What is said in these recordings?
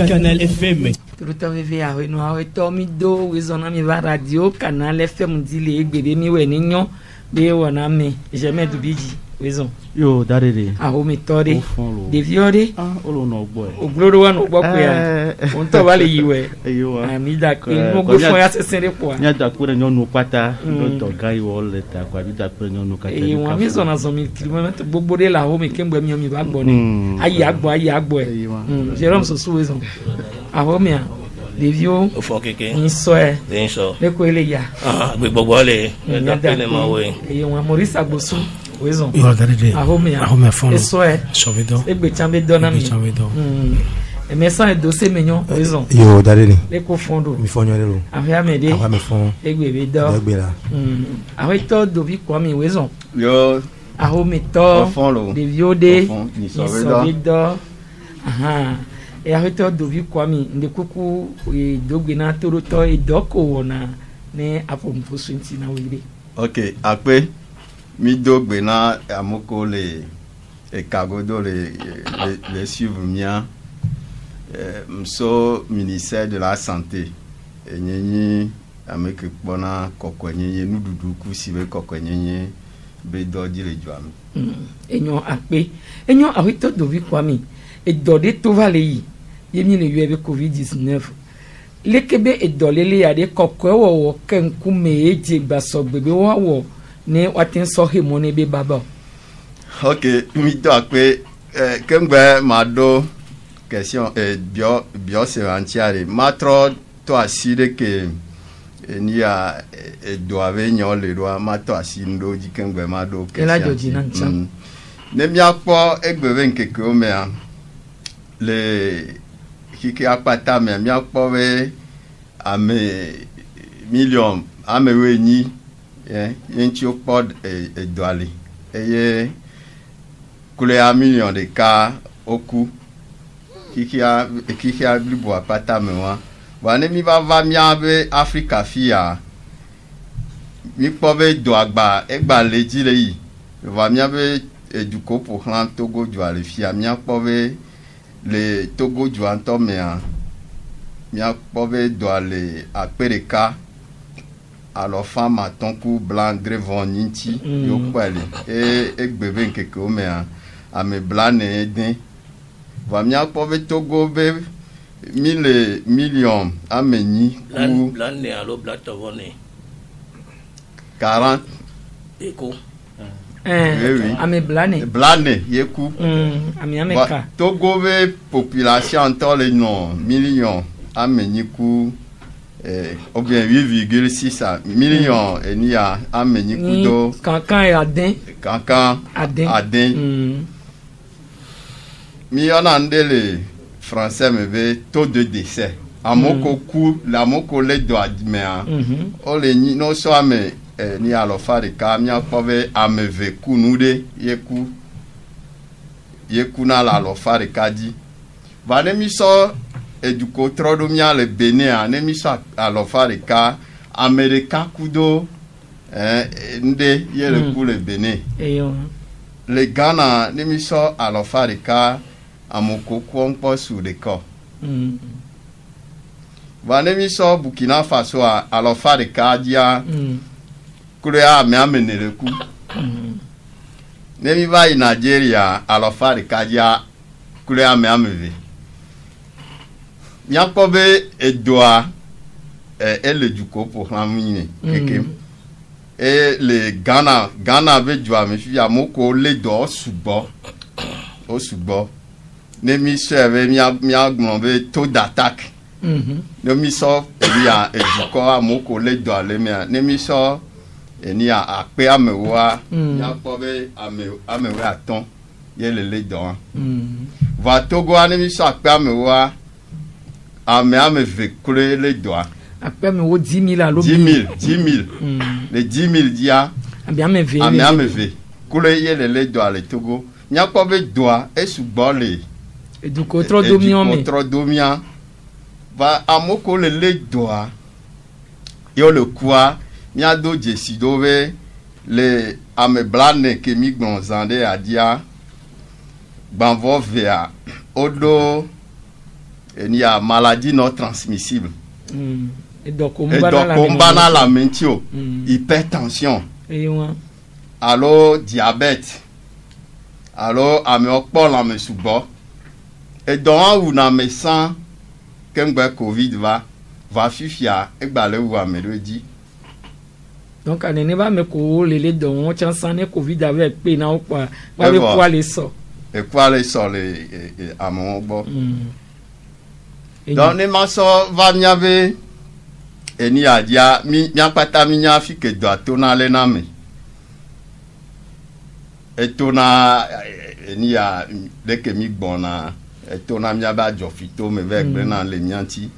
Canal FM. Turuta vive a we no a we to mi do we zona mi va radio Canal FM dile egbede mi we ni yan be wona mi jamais du biji we zon yo darere a ho mi tore de viore olo no gbo ogloro wa no gbo pe ya on to ba le yiwe eyo wa mi da pe no go fo ya sesere po nya da ko re nyonu pata do to gai wo le ta kwa bi da pe nyonu ka e won mi zona zo mi kilomètre gbogbo de la ho mi kemgbe mi ba gbo ni ayi agbo e Jérôme so su we zon a ho mi a devio ofo keke nso e nso le ko ele ya gbe gbogbo le da pe le ma we e won Maurice Agbosu wezon yo darere ahome fon eso e sovedo egbe chambe dona mi e mesa e dossier menyon wezon yo darere le ko fondo mi fonyo lero ahia mede ahome fon egbe be do egbe la ahwe to do bi kwa mi wezon yo ahome to de viode ni sovedo aha e ahwe to do bi kwa mi nde kuku e dogbe na toro to e doko wona ne apompo swinti na wire okay ape mi dogbe na amoko le e kagodo le suivre mien mso ministère de la santé e nyenyi ameke pona kokwenyenye nududu kusibe kokwenyenye be dodi le joami enyo ape enyo awito dovi kwami e dode to vale yi yemi le yebe covid-19 lekebe e dolele ya de kokwewo kenku me eje gbasogbe wo ni watin so hemo ni be baba okay mi do ape kengbe mado question bio se antiare matro to asire que ni a doave nyon le roi mato asindo di kengbe mado question ela joji na ncham ne mi akpo egbeve nkeke o me le kiki apata me mi akpo we ame million ame we ni yenti o pod e doale eye kule a million de ka oku kiki a blibo apata me wa ne mi va mi ave Africa fia mi pove do agba egba leji le yi va mi ave eduko pour han Togo doale fia mi pove le Togo doanto me mi pove doale apereka alors femme à ton cou blanc grevon ninti yo kwale e gbebe nkeke o me a me blane edin va mi pove Togo be 1000 millions ameni ou blane alo blatovone 40 eko oui ame blane yeku ame ameka Togo be population to le non millions ameni ku ou bien 8,6 millions et ni a ameni ku do kankan e aden mi on andele français me ve taux de décès amoko ku la moko le do admea o le ni no so ame ni alo fare ka mi akove ameve ku nude yeku na la lo fare ka di va ne mi so eduko trodo mi ale Benin ne mi so alo fare ka America kudo nde yele ku le Benin le Ghana ne mi so alo fare ka amoko ku npo su de ko va ne mi so Burkina Faso alo fare ka dia kule a me amenere ku ne mi va in Nigeria alo fare ka dia kule a me ameve Yakobe edoa ele duko pour ramine keke et le Ghana ve joa me fi amoko le do subo o subo ne mi serve mi agbon be taux d'attaque ne mi so ya eduko amoko le do ale me ne mi so eni a pe amewa Yakobe amewa aton ye le do va Togo ne mi so pe amewa ame ve kule le doa après me wo 10 000 alo 10 000 les 10 000 dia ame ve kule ye le doa le Togo mia kpɔ be doa esugbɔ le edukɔ trɔ do miɔ me trɔ do mia va amewo ko le lé doa yɔ le kua mia do dzesi do be le ame blane ke mi gbɔn zã ɖe adia gbanvɔ vea woɖo enia maladie non transmissible edɔkomba la ŋuti o hypertension alo diabète alo amewo kpɔ lãme sugbɔ edɔa wu na ame sã kemgbe covid va fifia egba le wu ame ɖo dzi. Donc ne va me ko le dɔn wɔn tsã ne covid ave kpe na wo kpa ba be kua le sɔ. Ekua le sɔ le amewo gbɔ. Donc ne ma sɔ va mia be eni adia mia kpata mi nya fi ke do atona le na me. Etona eni ya deke mi gbɔna etona mia ba dzɔ fito me ve gbe na le mia ŋti.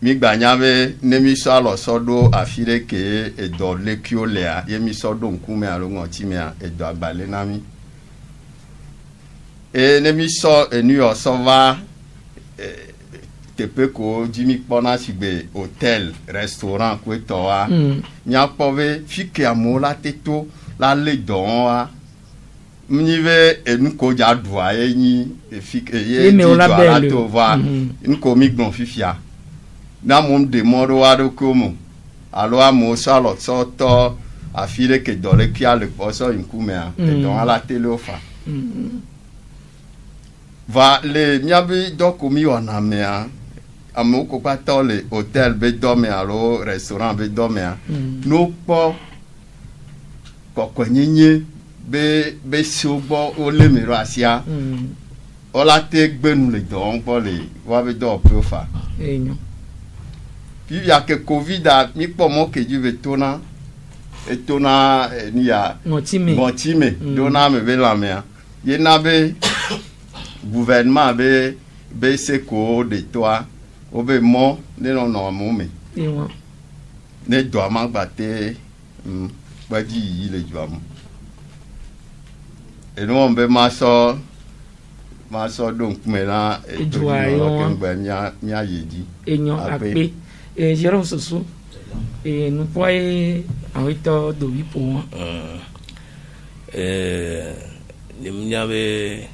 Mi gbanya be ne mi sɔ alɔ sɔ ɖo afi ɖe ke edɔ lekio lea ye mi sɔ ɖo ŋkume alo ŋɔti mea edɔ agbale na mi. Ne mi sɔ enuyɔ sɔ va teƒe ko dzi mi kpɔna sigbe hôtel restaurant ko etɔ wa miakpɔ be fi ke amewo la teto la lé dɔn wa mnyi be enuko dza ɖua ye nyi fi ke ye dzi dɔa la to va nuko mi gbɔn fifia. Na mom de mɔɖo aɖe komo alo amewo sɔ alɔ sɔ tɔ afi ɖe ke dɔ le kia le kpɔ sɔ ŋkumea edɔ la te le wo fa. Va le miabe dɔ ko mi wɔna mea amewo ko kpata le hôtel be dɔ me alo restaurant be dɔ mea no kpɔ kɔkɔenyenye be siwo gbɔ wole me ɖo asia wola te gbenu le dɔ wɔm kpɔ le woabe dɔ ƒe fa. Vivia ke covid a mi kpɔ mɔ ke dzi be etona nia ŋɔti me dona me be lãmea yena be gouvernement be se ko de toa wo be mɔ ne nɔnɔ mo me ne dɔa ma gba te kpedzi yi le dɔa mo enu be ma sɔ ɖo ŋkume na edua yɔ kemgbe mia yi dzi enyo akpe Jérôme Soso nous pouvons arrêter de vie pour moi ni avait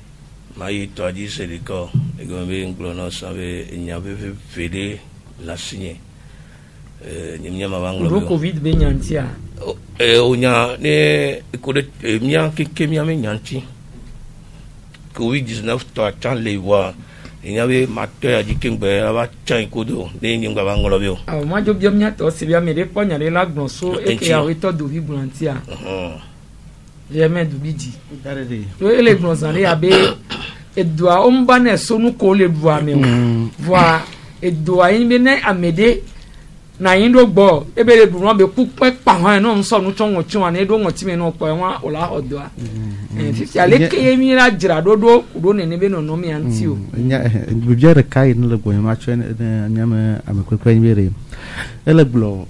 maï toi dit c'est le corps et comme bien glono savait il n'y avait fait la signer ni mia mavanglo le covid ben nyantia onya ne ko de mia ke mia me nyanti covid-19 toi tant les voir il y avait mateur dit que va tchan kodo ne nyinga bangolo bio moi job jom nya to sibia me de ponya le la glonso e ke arito do bi blantia jamais do bidi to ele glonsan le abe edua omba na sonu ko le bua me voa edua yin be na amede na yin do gbo ebe le bu won be ku pe pa han no nso no twon won twa na do won ti me no po won ola odua fi ale ke mi ra jira do ne be no no mi anti o nya bu jere kai no le go ma chen nyama amekwekwe nyere ele glo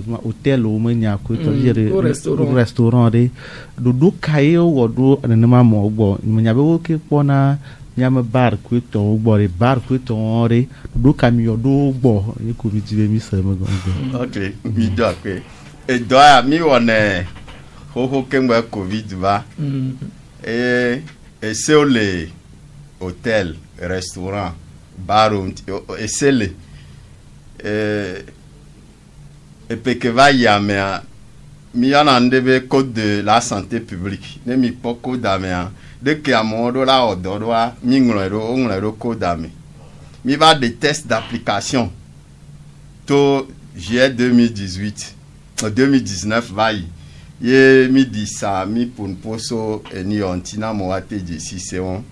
ma hotel o ma nya ko to jere restaurant de do kai o do ne ma mo gbo nya be wo ke pona nyama bar ko to gbo re bar ko to re do kamio do gbo e ko bi jibe mi se mo go okay mi do akwe e do a mi wona ho kemgbe covid va et c'est le hôtel restaurant bar et c'est le et puis que va y a mais mi yana ndebe code de la santé publique ne mi poko da me de que a modo la odo wa mi nglo code da me mi va des tests d'application to juillet 2019 va y ye mi di sa mi pun poso eni ontina mo ate je si se on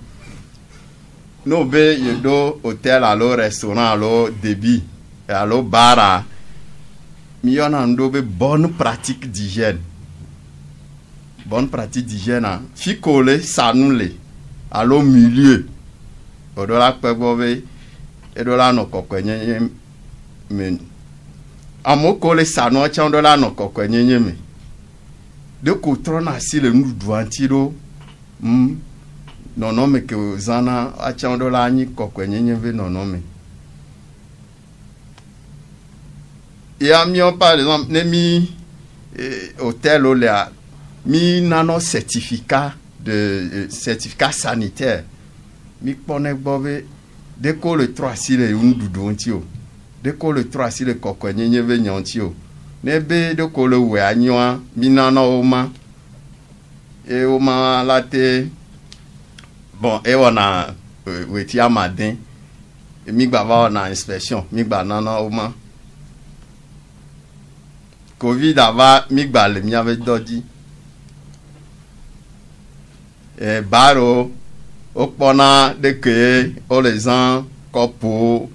no be ye do hotel alo restaurant alo debi alo bara mi yona ndo be bonne pratique d'hygiène fi kole sanule alo milieu odola pegbobe edola no kokwenye men amoko le sanu cha odola no kokwenye me de ko trona si le nuɖuɖu ŋuti ɖo nɔnɔme ke zãna atsã ɖo la anyi kɔkɔenyenye ve nɔnɔme. Ya miɔ par exemple ne mi hôtel lea mi nanɔ certificat de certificat sanitaire mi kpɔnɛ gbɔ be de ko le trɔ asi le nuɖuɖu ŋuti o de ko le trɔ asi le kɔkɔenyenye ve nya ŋuti o ne be de ko le wɔ anyoa mi nanɔ wo ma e wo ma la te bon e wɔna weti amade mi gba va wɔna inspection mi gba nanɔ wo ma covid ava mi gba le miabe dɔ dzi baro wokpɔna ɖeke wole zã kɔpu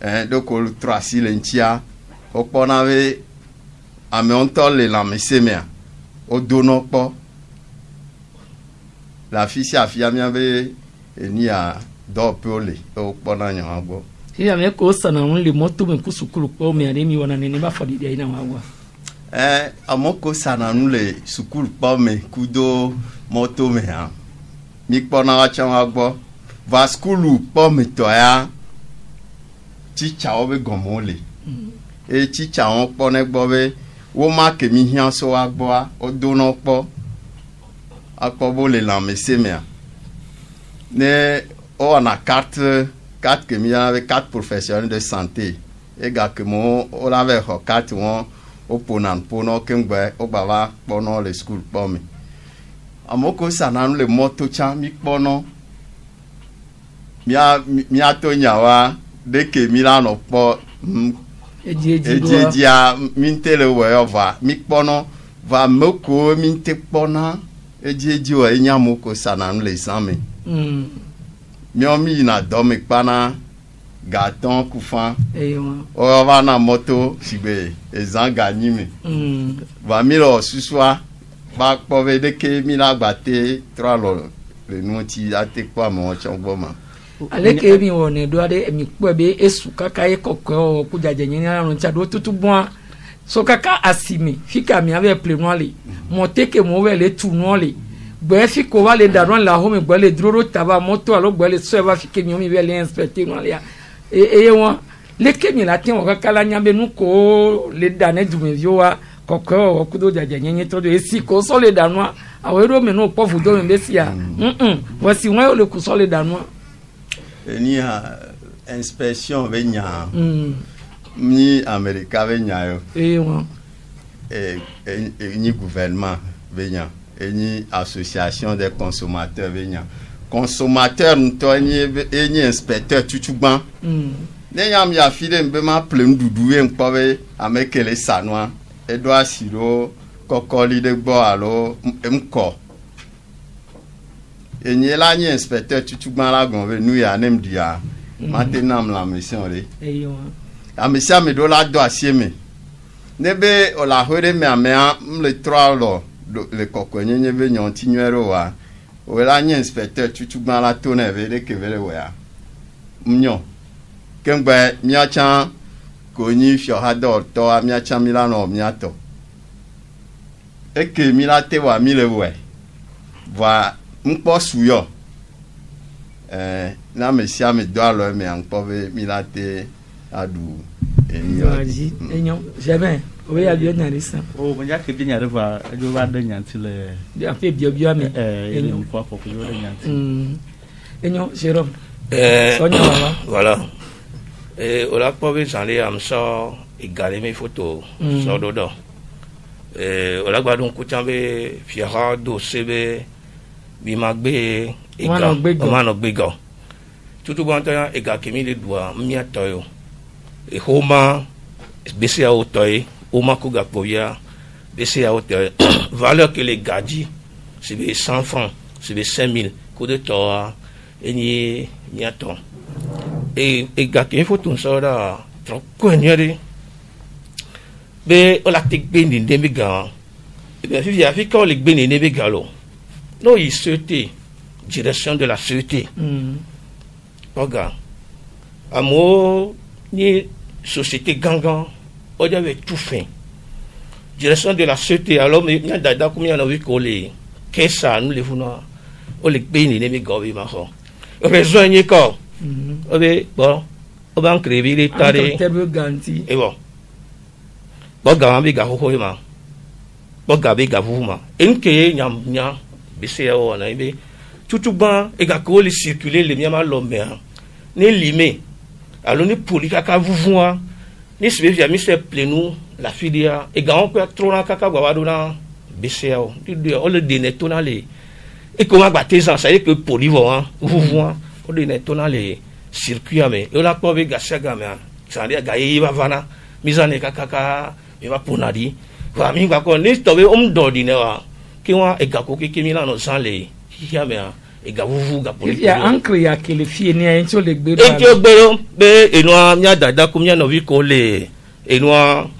ɖeko trɔ asi le ŋutia wokpɔna be amewo ŋutɔ le lãmese mea wodonɔ kpɔ le afi sia afia miabe enia dɔwɔƒewo le wokpɔna nyawa gbɔ. Sisan ne ko sana ŋun le mɔto me ko sukulu kpɔ me ale mi wɔna ne b'a fɔ de de ayina wa wa. Amewo ko sana nu le sukulu kpɔ me kudo mɔto me hã mi kpɔna watsã wa gbɔ va sukulu kpɔ me tɔ ya titsawo be gɔmewo le eye titsawo kpɔnɛ gbɔ be wo ma ke mi hiã so wa gbɔa wodonɔ kpɔ akpɔ bo le lãmese mea ne wowɔna carte ke mi yɔna be carte professionnelle de santé egake mo wola va xɔ carte wɔn woƒona nuƒonɔ keŋgbɛ wogba va kpɔnɔ le sukulu kpɔ me amewo ko sana nu le mɔto tsã mi kpɔnɔ miato nyawa ɖeke mi la nɔ kpɔ edzia mi ŋute le wɔ yɔ va mi kpɔnɔ va ame ko mi ŋute kpɔna edzi wɔ enya amewo ko sana nu le zã me miawo mi yina dɔ me kpana gatɔn kufã wɔyɔ va na mɔto sigbe ezã ganyi me va mi le susua ba kpɔ be ɖeke mi la gba te trɔ alɔ le nuti ate kpɔ amewo tsɔ gbɔ ma. Ale ke mi wɔ ne do aɖe mi kpɔe be esu kaka ye kɔkɔe wɔ ku dzadzenye nya lɔ ntsa do tutu bɔa so kaka asime fika mi ave ple nua le mɔte ke mo ve le tu nua le gbɛ fi ko va le da nua le ahome gbɛ le dro ɖo taba mɔto alo gbɛ le sɔe va fi ke mi ve le inspecte nua lea eye wɔn leke mi la te wɔ kaka la nya be nu ko le da ne dumeviwo wa kɔkɔe wɔ kudo dzadzenye tɔ do esi ko sɔ le da nua awo eɖo me no kpɔ vudo me be sia wɔsi wɔn ye le ku sɔ le da nua. Eni inspection be nya mi Amerika be nya yo eni gouvernement be nya eni association des consommateurs be nya consommateur ntɔ eni inspecteur tutugbã ne nyam ya fi de be ma ple nuɖuɖu ye ŋkpɔ be ame ke le sanua eɖo asi ɖo kɔkɔli ɖe gbɔ alo ŋkɔ enye la nye inspecteur tutugbã la gɔn be nu ya ne m ɖia mate nam le amesi o ɖe amesi ame ɖo la do asi me ne be o le aƒe ɖe me amea m le trɔ alɔ le kɔkɔenyenye be nye ŋuti nyuie ɖo wa o la nye inspecteur tutugbã la to ne be ɖeke be le wɔa m nyɔ keŋgbɛ miatsã ko nyi fiɔha dɔwɔtɔa miatsã mi la nɔ miatɔ eke mi la te wa mi le wɔe va ŋkpɔ suyɔ ne ame sia ame do alɔ me ŋkpɔ be mi la te aɖu enyi enyo jamais o be ya bi nya de san o mo ja ke bi nya de va edzo va de nya nti le ya fe biobio ame enyo ko ko ko de nya nti enyo Jérôme sonya wa voilà o la kpɔ be zã le am sɔ egale mi photo sɔ ɖo dɔ o la gba do ŋkutsã be fiaha do se be bi ma gbe ega o ma nɔ gbe ga tutu bɔ ntɔ ya ega kemi le dua mia tɔ ye o exɔ ma gbese yawo tɔ ye o ma ko gakpo ya gbese yawo tɔ ye valeur ke le ga dzi si be 100 francs si be 5000 ko de tɔ enyi mia tɔ ega kemi foto nsɔ ɖa trɔ kɔe nyuie ɖe be o la te gbe nene be ga ebe fifi afi ka o le gbe nene be ga lo. Non, il souhaitait, direction de la sûreté. Regarde, à moi, ni société gangan, on avait tout fait. direction de la sûreté alors mais nya dada comme nya na wi ko le kesa nous le funa o le beni ne mi gobi ma ho raison ni ko obe bon o ban créer les tare et bon bon ga bi ga ho ma bon ga bi ga hu ma enke nyam nya bi se o na be tutuba e ga ko le circuler le miama l'homme ne limé alors ni poli kaka vuvua ni sebe via mi se plenu la fidia e ga on peut trop na kaka gwa wadona BCAO di o le dine tonale e ko ma gba ça c'est que poli vo vuvua o dine tonale circuit ame e la ko be ga saga me ça dia ga yi va vana mizane kaka e va ponadi va mi gba ko ni tobe do dine wa ki wa e ga ko ki mi na no sanle ya me e ga vuvu ga poli ya ankre ya ke le fie ni en so le gbe e ti o gbe be enu nya dada kum nya no vi ko le enu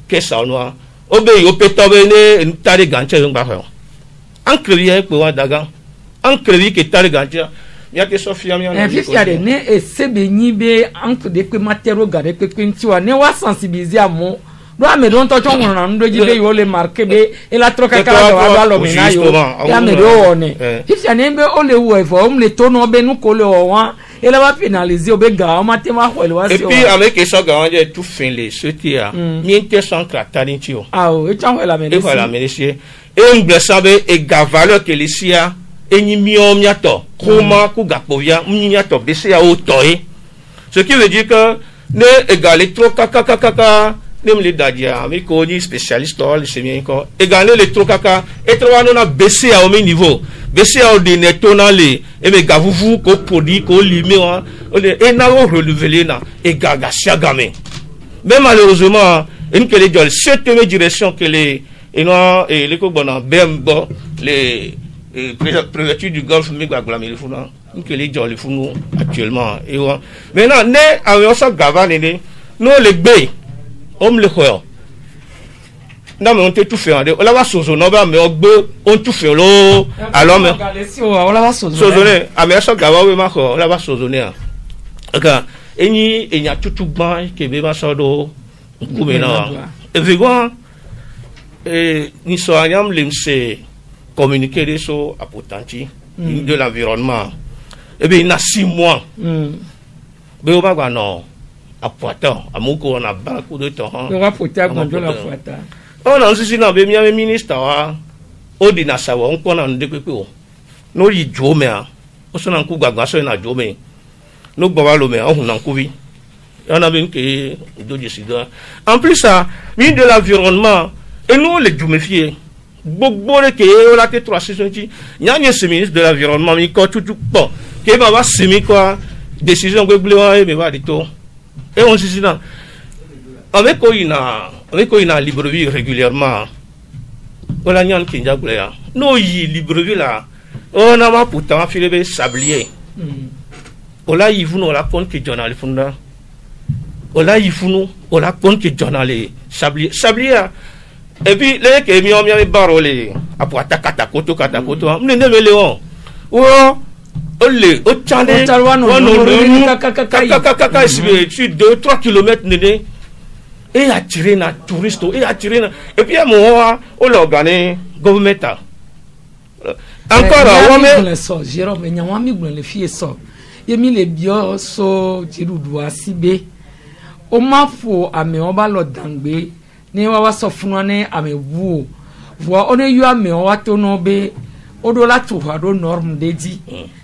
kesa no o be yo peto be ne tare ganche ngba ho ankre ya pe wa daga ankre vi ke tare ganche ya ke sofia mi na vi ya de ne e sebe nyi be ankre de pe matero ga de pe nti wa ne wa sensibiliser amo do ame don to chon na ndo ji be yo le marque be e la troka kala wa lo mi na yo ya me do one if ya ne be o le wo e fo o le to no be nu ko le o wa e la va pénaliser o be ga o ma te ma ho le wa si o et puis avec que ça ga je tout fin les sotia mi inte son kratani ti o o e chan ho la me e ho la me e ngblesa be e ga valeur que les sia enyi mi o miato koma ku ga povia mi miato be sia o toy ce qui veut dire que ne égaler trop kaka nem le dadia mi ko ni spécialiste là c'est bien encore égaler le trop kaka et trois non a baissé à au même niveau baissé au de netonale et me gavuvu ko produit ko limé et na o relever na et gaga siagame mais malheureusement une que les jol cette direction que les et non et les ko bona bembo les préfecture du Golfe mi gba glamé funa que les jol funu actuellement et maintenant ne a ça gavane ne no le bé on le croit. Non mais on te tout fait. On la va sozo no ba mais on tout fait lo. Alors mais on la va sozo. A mais ça gaba we ma ko la va sozo ne. Aka eni tutu ban ke be ma so do kumena. Et vivant ni so anyam limse communiquer so apotanti de l'environnement. Et bien il a 6 mois. Be o ba gwa non. À Poitin, à Moko, on a beaucoup de temps. On va Poitin, on doit la Poitin. On a aussi dans le ministre, on dit Nassawa, on connaît un député. Nous y jouons, on s'en a coupé à Gasson à Jomé. Nous boivons le on en couvi. On a bien que deux décideurs. En plus, ça, ministre de l'environnement, et nous les juméfiés. Beaucoup de que on a que 3 saisons. Il y a un ministre de l'environnement, mais quand tout bon, qui va s'aimer quoi, décision que vous voulez, mais va du tout. Et on se dit là, avec quoi il a Libreville régulièrement, on a nian kinja gulea. No y Libreville là, on a pourtant fait le sablier. On a y venu on la compte que journal funda. On a y venu on la compte que journal sablier. Sablier. Et puis les que mi on mi barolé. Après kata koto. Ne me léon. Oh. Olé, au Tchadé, kaka, sur 2-3 km, et attirer na touriste, et puis à mon on l'a gagné, gouvernement. Encore, Jérôme, il y a un ami qui fait ça. Il y a mis les bios, so, Tiroudou, Sibé. Au mafo, à mes obalo d'angbe, ne wa sofouane, à mes wou. Voix, on est eu à mes oatonobe. Odola tuwa do norme dedi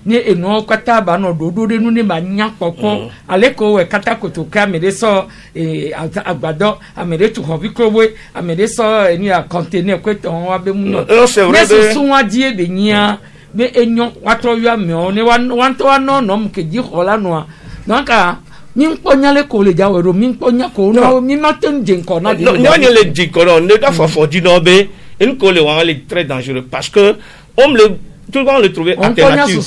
ni eno kwata ba no do de nu ne ba nya kokko ale ko we kata kotoka me de so agbado amede tu hobi krowe amede so eni a container kweton wa be mu no ne so sunwa die be nya be enyo watro yu ame o ne wan to no no mke ji hola no nka mi nponya le ko le jawe ro mi nponya ko no mi ma ten je nko na de no nya le di ko no ne da fofo di no be en ko le wan le très dangereux parce que on le tout le monde le trouvait alternative.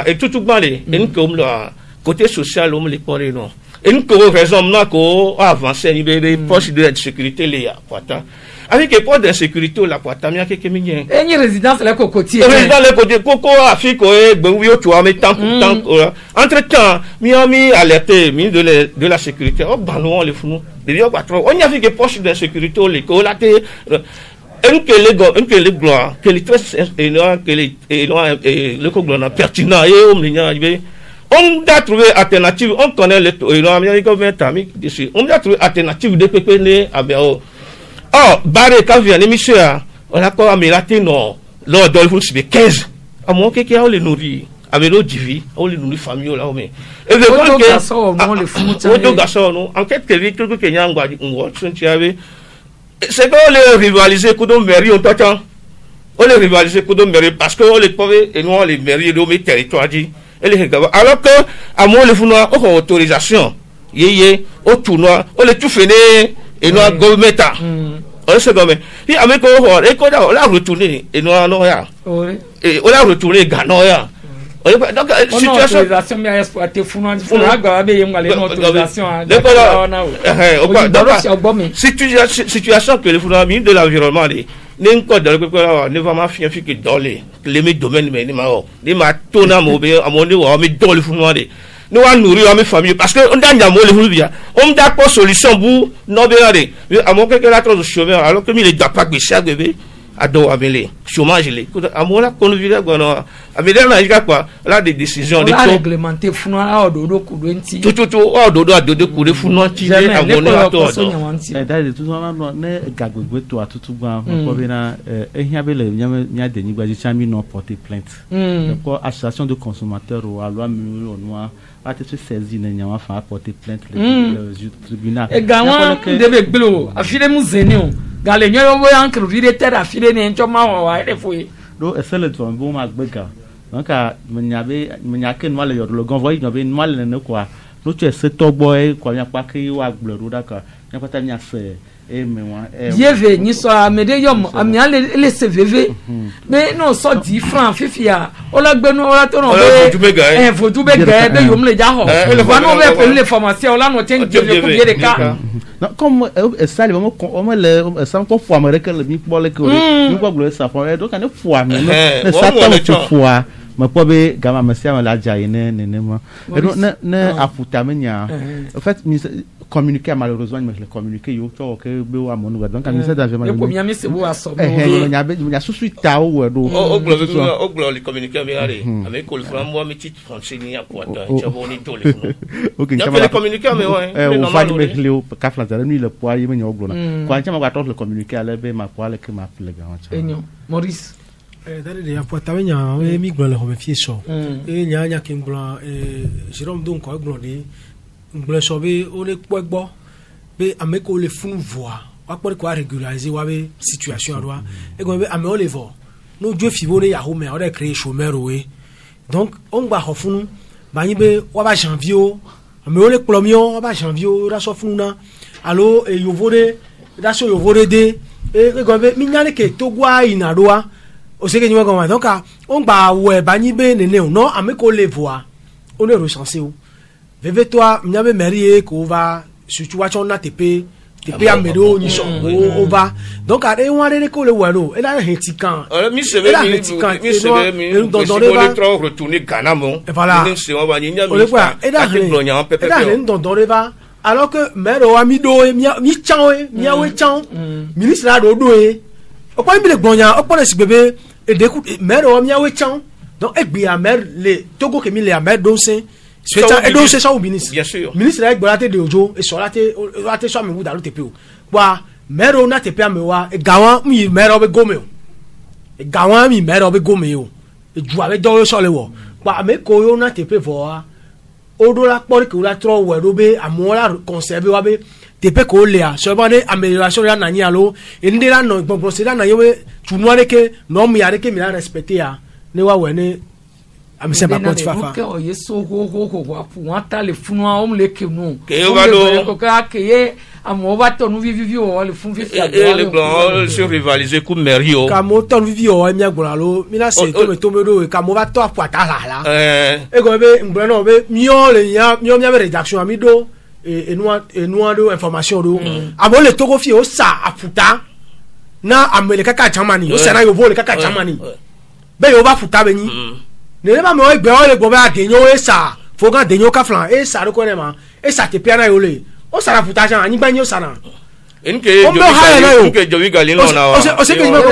Et tout balé en comme là côté social on les parler non en ko raison na ko avancer ni be poste de sécurité les pourtant avec les portes d'insécurité la poitamia quelque mignon et une résidence là cocotier résidence le côté coco Afrique ben tu as mis tant entre temps mi alerté mi de la sécurité oh ballon les fous de patron on y a vu que poche d'insécurité les colaté que les gloires que les très que le cognon pertinent et on a trouvé alternative on connaît les on a trouvé alternative de PPN à Béo. Oh, barré quand vient l'émission, on a quoi à Mélaté non, l'or d'Olfus c'est 15. À moins que qui a les nourrir, avec l'eau divi, on les nourrit famille là, mais. Et le bon que, non, en fait, que y a un guadi, c'est qu'on les rivaliser Koudou Mairie au temps. On les rivaliser Koudou Mairie parce qu'on les pauvres et nous on les mairies de mes territoires dit. Alors que, à moins le founoir, on a autorisation, au tournoi, on les tout fait et nous avons gouvernement. On se gomme. Et avec on a retourné et nous avons rien. Et on a retourné Ganoya. Donc, situation. Autorisation, mais exploiter founoir, situation que le founoir de l'environnement, n'importe ne va pas faire que dans les domaines, mais les matons à mon niveau, mais dans le founoir. Nous allons nourrir mes familles parce que on a on n'a pas solution pour non bien aller à mon que la trop de chômeur alors que il doit pas que chaque bébé a doit amener chômage les à mon là qu'on vit là à me là quoi là des décisions de réglementer founoir dodo kudenti tout dodo kude founoir ti à mon là to d'ailleurs tout ça ne gagwe to à tout ba ko bina ehia be le nya de nigba ji chami non porter plainte donc association de consommateurs ou à loi noir a été saisi na nyama fa porter plainte le tribunal e gawan debe gbelo afile mu zenio gale nyo bo yankru videte afile ne nchoma wa refoi do esele to bon ma gbega donc menya ke no le le gon voyi nyobe no le ne kwa no che se togbo e kwa nya pa ke wa gbelo da ka nya pata nya se e mewa e yeve ni so amede yom amia le CVV mais non so 10 francs fifia o la gbe no o la to no be faut tout be ga be yom le ja ho wa no be pe le formation o la no ten de ko bi de ka non comme ça le moment on le ça ko fo amere le mi po le ko mi po glo ça fo donc on fo amere ne ça to fo ma po be gama masia la jaye ne ma ne afuta menya en fait communiquer malheureusement mais le communiquer yo to que be wa monu donc quand ministère d'environnement ko mi ami se bo aso nya susu ta o do o glo le communiquer avec ko le franc moi mi titre français ni pour chaboni to le OK le communiquer mais ouais on va dire que le ka flanzare ni le poids yeme nya oglo na kwa chama ka to le communiquer ale be ma poids le que ma le ga enyo Maurice dare de apotamenya we mi glo le ho me fie so e nya ke nglo Jérôme donc ko glo de ngble sobe on est quoi gbo be ameko le fun voix wa ko régulariser wa be situation adwa e go be ame o le vo no jo fibo ne ya ho me o de créer chômeur we donc on gba ho funu ba yin be wa ba janvier ame o le plomio wa ba janvier ra so funu na allo e yovore da so yovore de e go be mi nyane ke to gwa inadoa o se ke nyi wa go donc on gba we ba yin be nene o no ameko le voix on est recensé o veve toi mnyabe mairie ko va situation na TP amedo ni so o va donc a e won re ko le wano e la hetikan mi se ve mi dans le trop retourner Ghana mon ni se on va ni nya mi e da dans le va alors que maire o amido mi chan mi awe chan ministre la do e o pa mi le gbonya o pa si bebe e de ku maire o mi awe chan donc e gbe a maire le Togo ke mi le a maire don sen c'est ça et donc c'est ça au ministre bien sûr ministre avec bolate de ojo et sur la te so me dans TP o wa maire na TP amewa e gawan mi maire obe gome o e gawan mi maire obe gome o e ju ave do so le wo wa me ko yo na TP vo wa odo la pori ke la tro we do be amola conserver wa be TP ko le a so ba ne amélioration la na nya lo e ndi la no gbon procédure na yewe tu no re ke no mi are ke mi la respecter a ne wa we ne amese ba konti fafa ke o yeso ho wa pu ata le funu a o le ke nu ke yo ba do ko ka ke ye amo ba to nu vivi o le fun vivi a le blanc se rivaliser ku merio ka mo to nu vivi o mi agbora lo mi na se to me do ka mo ba to apu ata la e go be ngbre no be mi o le ya mi o mi ave rédaction ami do e nous do information do amo le togo fi o sa aputa na amele kaka chamani o sera yo vole kaka chamani be yo ba futa be ni ne ba me o gbe o le gbo ba denyo esa foga denyo ka flan esa ro ko ne ma esa te piana yo le o sara futa jan ani gba ni o sara nke jobi gali no na wa o se ke me ko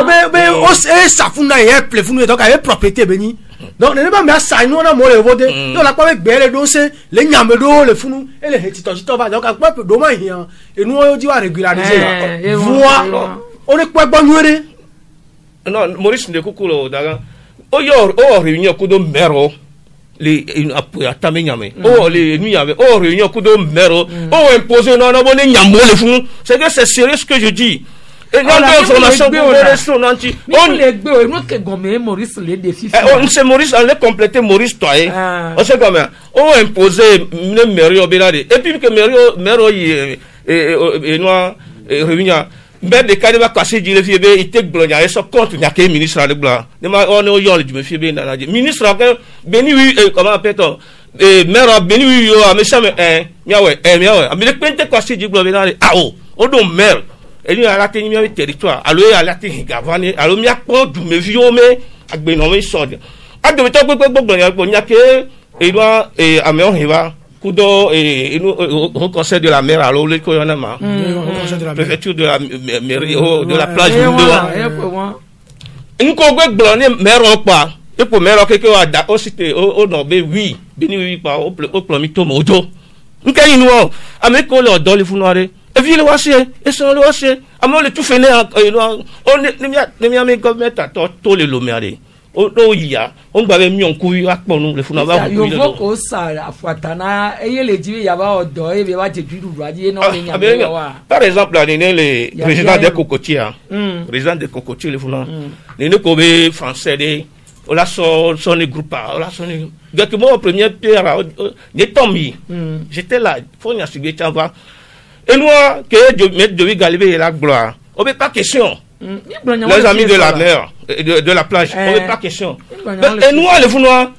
o be o esa funa ye ple funu to ka e propriété be ni donc ne ba me asa ni ona mo le vote do la pa be gbe le do se le nyame do le funu e le heti to ba donc pa do ma hian enu o di wa régulariser voix on est quoi bon nuere non Maurice de kukulo daga o réunion kudo mero les atame nyame o les nyame o réunion kudo mero o imposer non bon nyambo le funu c'est que c'est sérieux ce que je dis et non d'information pour nanti on les gbe nous que gomme Maurice les défis on c'est Maurice on les compléter Maurice toi on sait comment on imposer le mero belade et puis que mero et noir réunion ben de cas de casser du levier be il te glonia et so compte nya ke ministre de blanc ne ma on o yo le du fie be na ministre que beni oui comment appelle-t-on maire beni oui yo a me chame miawe a me pente casser du blanc na ah o do maire et ni ala te ni mi territoire alo ala te gavane alo mi akpo du me vi o me agbe no me so de ado to gbogbo glonia ko nya ke e do a me on hiva kudo au conseil de la mer alors le koyonama préfecture de la mairie de la plage nko gbe glone mero pa e po mero keke wa da o cité o no be oui bini oui pa o plomi to mojo nke yin wo ameko le odo le funuare e vi le wase e so le wase amo le tout fene on ne mi ame government to le lomiare o ya on gba be mi on ku wa ponu le funa ba ku yo ko sa afuatana eye le jiwe ya ba odo e be wa je dudu aje no le nya wa par exemple là le président des cocotiers président des cocotiers le funa ne ko be français de on la son groupe on la son donc moi premier pierre ne tombi j'étais là faut nya sigé tava et moi que je Galibé la gloire on be pas question les amis de la mer de la plage on n'est pas question et nous les founois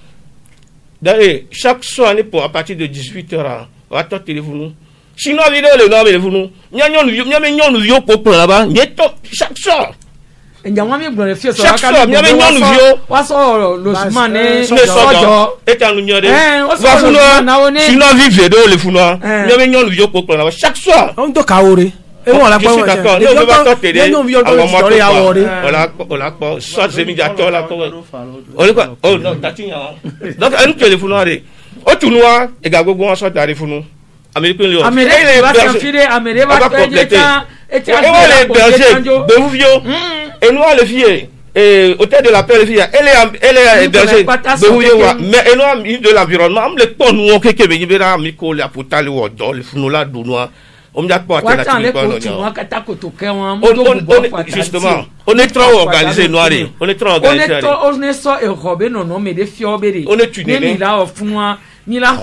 d'ailleurs chaque soir à partir de 18h on attend téléphone sinon vidéo le nom les founois nyon yo pour là-bas chaque soir chaque soir waso logement ne sojo et en nyore wa founois sinon vivre de les founois nyon yo pour là-bas chaque soir on to kaore et on la pas d'accord ne veut pas t'aider on la pas soit c'est médiateur là on quoi oh non tatinya donc un téléphone noir au tournoi et gago on soit dans les funu américain le américain va s'enfiler américain va compléter et les bergers de Ouvio et nous les filles et hôtel de la paix les filles elle est berger de Ouvio mais et nous de l'environnement am le pont nous que be bera miko la potale ou dans les funu là donois justement on est trop organisé noir on est trop organisé on est so et robé non mais des fiobéré on est tuné ni là au fond ni la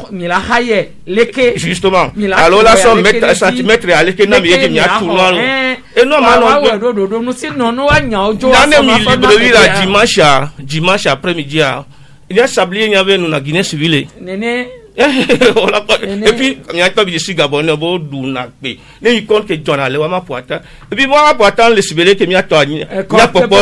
haye leke justement alors là son mètre centimètre à leke na mi yedi nya tout noir et non non nous si non no anya ojo dimanche après-midi il y a sablier il y avait nous na Guinée civile nene et puis il y a pas bien si gabonais bo du na pe ne il compte que John ale wa ma poata et puis moi poata le cibele que mi a to ni a popo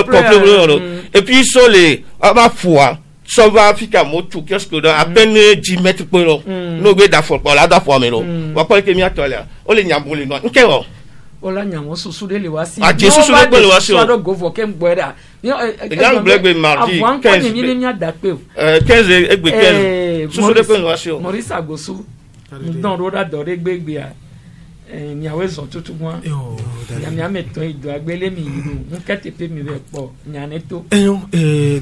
et puis sur les ma foi so va Africa motu qu'est-ce que à peine 10 mètres pour no go da for la da for me lo wa ko que mi a to là o le nyambo le no nke o ola nyamo susu de le wasi a Jesus le wasi o go for kem gbera Jean Blague mardi 15 egbe 15 susu de le wasi o Maurice Agosu don roda dore gbegbe a mi awe zo tutu mo mi ameto ido agbele mi iru nkete pe mi be po nyaneto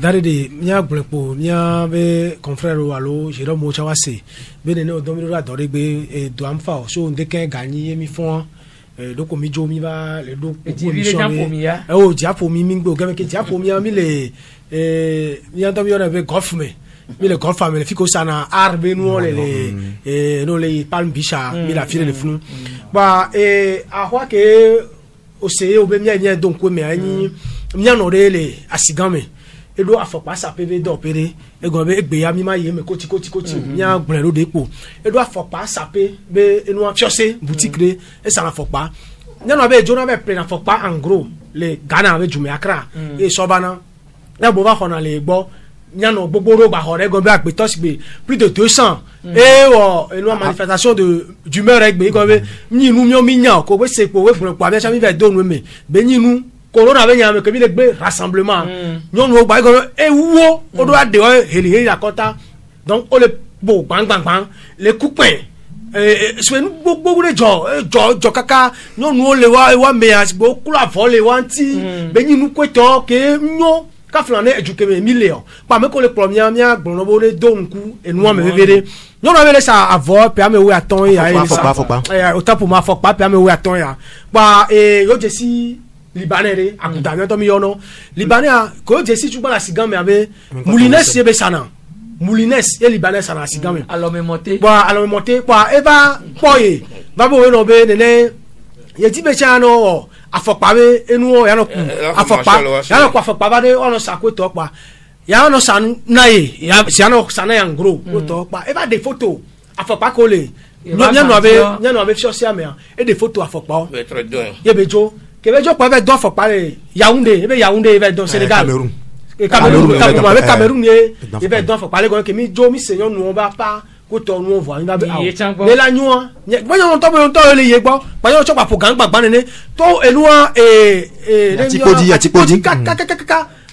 dare de mi aglepo mi be confrère alo Jérôme Ochawase be ne o domi roda dore gbe do amfa so ndeken gani mi fun donc mi jo mi va le do o japo mi ngbo game ke japo mi le mi ando mi ona be golf me mi le golf me le fiko sana arbe no le no le palm bisha mi la fire le funu ba ahwa ke o se o be mi anya donc me ani mi ano le asigame e do afopa sa pv do pere e go be egbe ya mi ma ye me koti mi agbon ro depo e do afopa sa pe be enu afiose boutique re e sa afopa nyano be jona be play na faut pas en gros le Ghana avec Jumé Accra et Sobana na bo va khona le gbo nyano gbogbo ba hore go be agbetos be plus de 200 et une manifestation de d'humeur avec be go be ni nu mi nya ko be se po we kwa be chami be do nu me be ni nu corona be nya me ke bi le gbe rassemblement nyano ba go e wo o do ade o heli akota donc o le bo bang bang bang les coupins so nu gbogbo le jo kaka nyanu o le wa me asbo kula fo le wanti be ni nu kweto ke nyo ka flane eduke me million pa me ko le premier mia gbon bo le donku enu me vevere nyanu vele sa avo pe ame we aton ya o tapo ma fo pa pe ame we aton ya pa yo jesi libanais re akuta mi to mi yono libanais ko jesi chuba la sigan me ave moulines yebe sana moulines et libanais sana sigan me alors me monter kwa eva poye babo we no be nene ye ti be cha no afokpa be enu o ya no ku afokpa ba de ono sakweto pa ya no san nae ya si ano sana ya ngro to pa eva des photos afokpa ko le nyano be social media et des photos afokpa ye bejo ke bejo pa be do afokpa le Yaoundé be do Sénégal Cameroun ye be do afokpa le go ke mi jo mi seyon nu on ba pa ko to nu on voit ina be le la nyuan boyo on to le ye gbo boyo cho pa program gbagba nene to eluan atipodi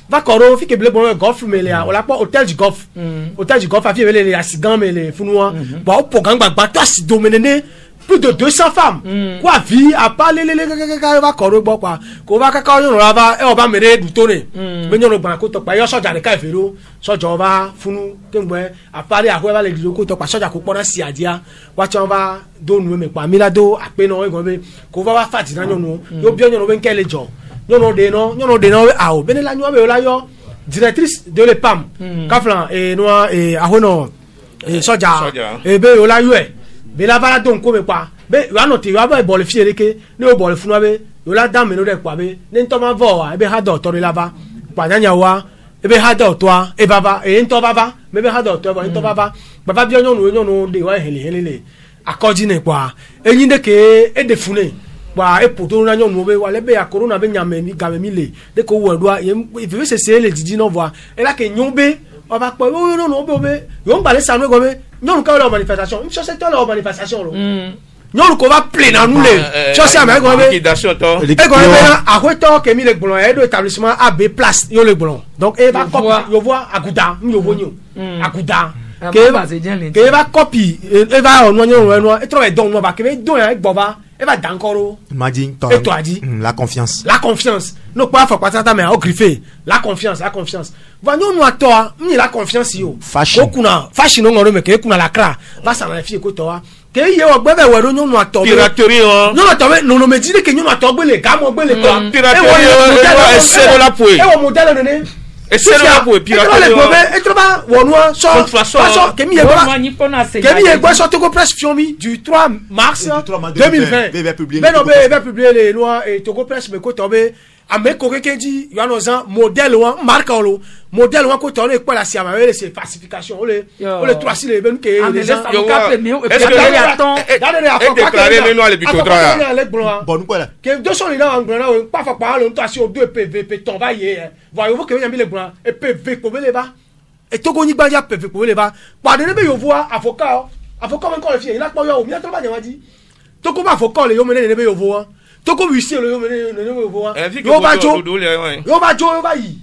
va koro fi ke ble bon golf me le o la po hôtel du golf a fi le asigan me le funua ba o program gbagba to asi domenene plus de 200 femmes quoi vie a parler le va koro gbo kwa ko va kaka yon ra va e o ba mere du tone be yon gba ko to pa yo soja de ka ifero soja va funu kengbe a parler a ko va le du ko to pa soja ko pona si adia wa ti on va do nu me pa mi la do ape no e go be ko va fati na yon yo bi yon be nkele jo yon de no a o bene la nyo be la yo directrice de l'EPAM kaflan no ahono soja be o la yo be la bala don ko me pa be wa no ti wa ba ball fi ereke ni o ball funu be yo la dam me no de pa be ni nto ma vo wa be ha do to la ba pa nya wa e be ha do to a e baba e nto baba me be ha do to nto baba baba bi onyo de wa hele akodi ne pa enyin de ke e de fune pa e poto na nyo be wa le be ya corona be nyame mi game mi le de ko wo do e fi se le didi no voa e la ke nyon be o ba po no be yo ngba le sanu go be nyon ka lo manifestation nso se to lo manifestation lo nyon ko va plein na nous le so se am go be e go be na ahueto ke mi le gbon e do établissement AB place yo le gbon donc e va copy yo voa aguda mi yo bonyo aguda ke va copy e va on nyon e tro e don no ba ke be don e gbo ba e va dankoro imagine toi dit la confiance no pas faut pas ça mais au griffé la confiance va nous toi ni la confiance yo okuna fashion ngoro me ke kuna la kra va ça na fie ko to wa ke ye o gbe be we no nu ato piraterie o no me dire que nous ato gbele ga mo gbele ko piraterie e se la poe e o modèle ne et c'est là pour piraterie et troba wonua so kemi ye gbo so to go press fiomi du 3 mars 2020 ben no be publier les lois et to go press me ko to be ameko kekeji yo no zan modèle wan marque lo modèle wan ko to le la si amare c'est falsification ole 3 si le ben ke les gens yo est-ce que déclarer les noix les bitotra bon quoi là que 200 lina en grana pas fa pa lo to si o 2 PV ton va ye voyez-vous que yami le grana et PV ko bele ba et to go ni gba ya PV ko bele ba pa de be yo voa avocat man ko le fi ina po yo o mi to ba nya wadi to ko ba avocat le yo mene ne be yo voa to ko wisi le yo mene ne yo voa yo ba jo yi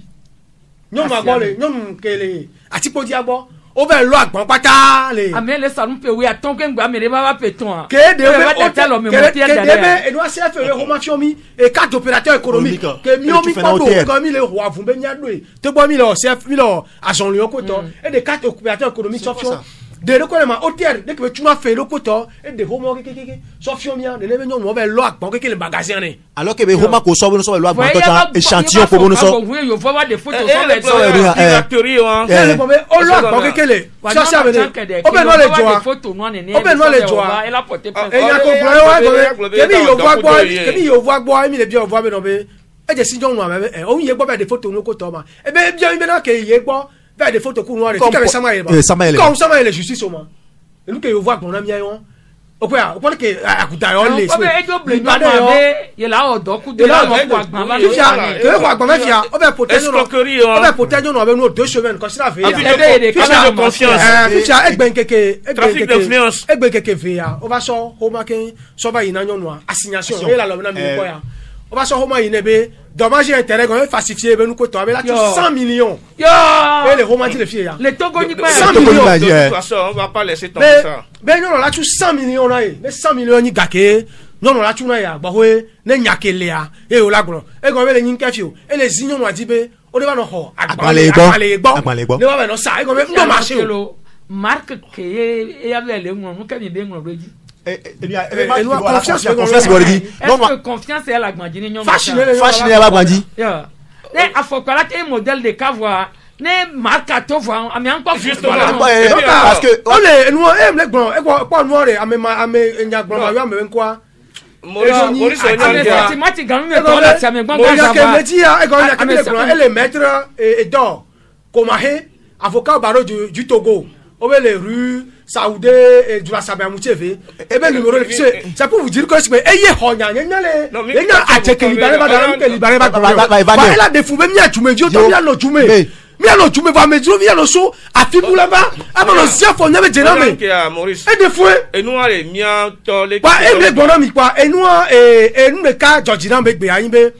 nyon ma gbo le nyon kele atipodi agbo o be lo agbon pata le ame le salon pe we aton ke ngba me le baba peton ke de be e do se fe le homa fiomi e carte opérateur économique ke mi o mi podo ko mi le roi fun be nya do e to bo mi le chef mi le agent lion ko to e de carte opérateur économique sofio de reconnaissement hôtel de que tu m'as fait le coton et de homo ke sofio mi de le nyon mo be lo agbon ke le magasin ne alors que be homa ko so bo no so lo agbon to échantillon ko bo no so oui yo voir des photos sur les piraterie le bombe o lo agbon ke le ça ça veut o be no le joa o be no le joa elle a porté e ya ko bro ke mi yo voir boy mi le bien voir be no be e je si jon no be o ye gbo be de photo no ko to ma e be bien be na ke ye gbo be de photo ku no re ti ka be sama ye ba comme sama ye justice o ma e lu ke yo voir bon na mi ayon okoya opole ke akuta yo le so e jo ble no ma be ye la odo ku de la mo ku agban ba fifia ke ko agban mafia o be potejo no o be potejo no be no 2 semaines ko sira fe ya de confiance fifia egben keke trafic d'influence egben keke fe ya o ba so ho ma ken so ba ina nyon no assignation e la lo na mi ko ya o ba so ho ma ine be dommage intérêt quand falsifié ben nous ko to be la 100 millions yo et les romantiques de fie ya le Togo ni pas 100 millions de toute façon on va pas laisser tomber ça ben non la 100 millions na e 100 millions ni gake non la tu na ya gba we ne nyakele ya e o lagro e go be le yin kafio e le zinyo no adibe o de ba no ho agbale gbo le wa be no sa e go be ndo marché o marque que e avait le mo ka mi be ngo reji confiance est la grandine non fashion est la grandine ne afokola te modèle de cavoie ne marque to voir ami encore parce que ole nous le grand e ko noir ame nya grand ma ame quoi Maurice mati gamu me to la tiame gbanga ça va e go nya le grand et le maître et d'or Komahe avocat au barreau du Togo au les rues Saoudé et du Sabia Moutievé et ben numéro c'est pour vous dire que c'est ayé honya nya a cheke libéré ba dans que libéré ba elle a défoubé mi a jume dio to mi a no jume mi a no jume va me dio mi a no so afibu là bas a no sia fo nya be jena me et défoué et nous allez mia to le quoi et le bonhomme quoi et nous nous le cas George Nambe gbe ayin be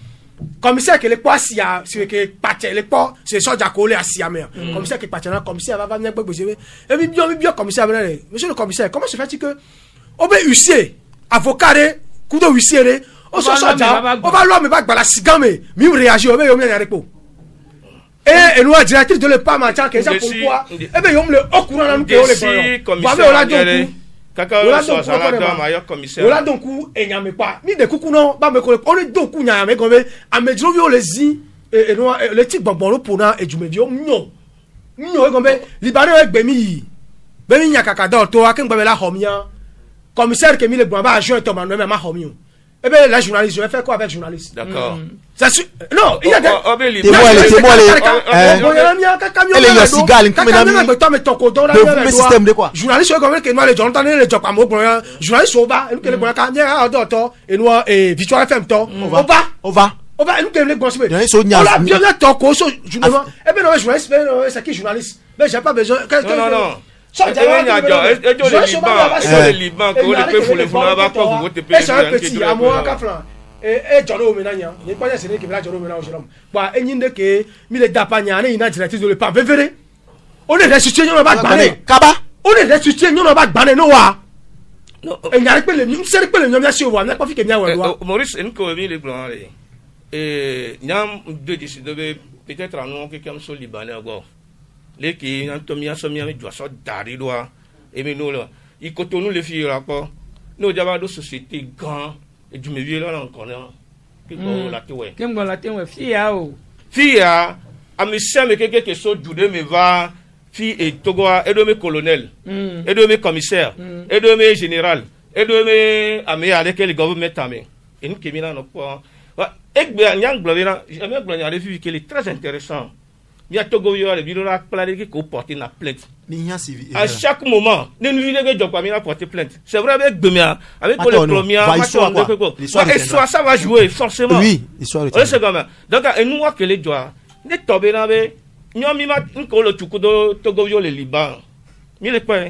commissaire que les quoi si a c'est que paté les quoi c'est soja collé à siamer commissaire que paté commissaire va venir gbe et bien commissaire monsieur le commissaire comment se fait-il que obe huissier avocat coup de huissier o so soja o va l'homme va gbala sigame mi réagir obe yo mi na repo et nous directrice de le pas matin que ça pourquoi et ben yo me au courant na nous que le commissaire Kaka so salada mayor commissaire. Ola donc enyame pa. Mi de kuku no ba me ko on donc nyame ko be amedro bi o le zi e no le ti gbogbo ro pona ejume bi o nyo. Nyo e ko be libano egbe mi yi. Be mi nya kaka do to akin gbe la homia. Commissaire que mi le gba ba adjoint to ma no ma homia. Eh bien, la journaliste, je vais faire quoi avec journaliste? D'accord. Non, il y a des. Système de quoi? Journaliste, comme que nous les gens entendent les jobs à mon grand. Journaliste, on va, nous que les bons candiens à d'autres et nous et Victoire FM temps. On va, nous que les bons. On a bien le temps qu'on soit journaliste. Eh bien, non, journaliste, c'est qui journaliste? Mais j'ai pas besoin. Non. Le Liban, et Jolo Menania, les poignets c'est qui vient Jolo Menania au Jérôme. Bah, et n'y que mille d'Apagna, il n'a directrice de le pas vévéré. On est ressuscité, on va baner. Kaba, on est ressusté, on va baner Noah. Et il n'y a pas le mieux, c'est pas le mieux, si on n'a pas fait que bien. Maurice, une commune les blancs. Et Niam de décider peut-être en nom quelqu'un sur Libanais. Les qui ont mis à sommier avec Joisson d'Aridoa et nous là, ils cotonent les filles rapport. Nous avons deux sociétés grandes et du milieu là encore là. Qui vont la tuer. Qui vont la tuer, fille à ou. Fille à monsieur mais quelqu'un qui sont du me va fille et Togo et de mes colonels et de mes commissaires et de mes généraux et de mes amis avec les gouvernements tamé. Et nous qui venons au point. Et bien Yang Blavina, jamais Blavina a vu qu'il est très intéressant. Il y a Togo, il y a le bureau qui porte une plainte. À chaque moment, nous ne porter plainte. C'est vrai avec Bemia, avec le premier, ça va jouer forcément. Oui, l'histoire est donc, nous voyons que les doigts, les tombés là, nous avons mis le Tukudo, Togo, le Liban. Il est pas.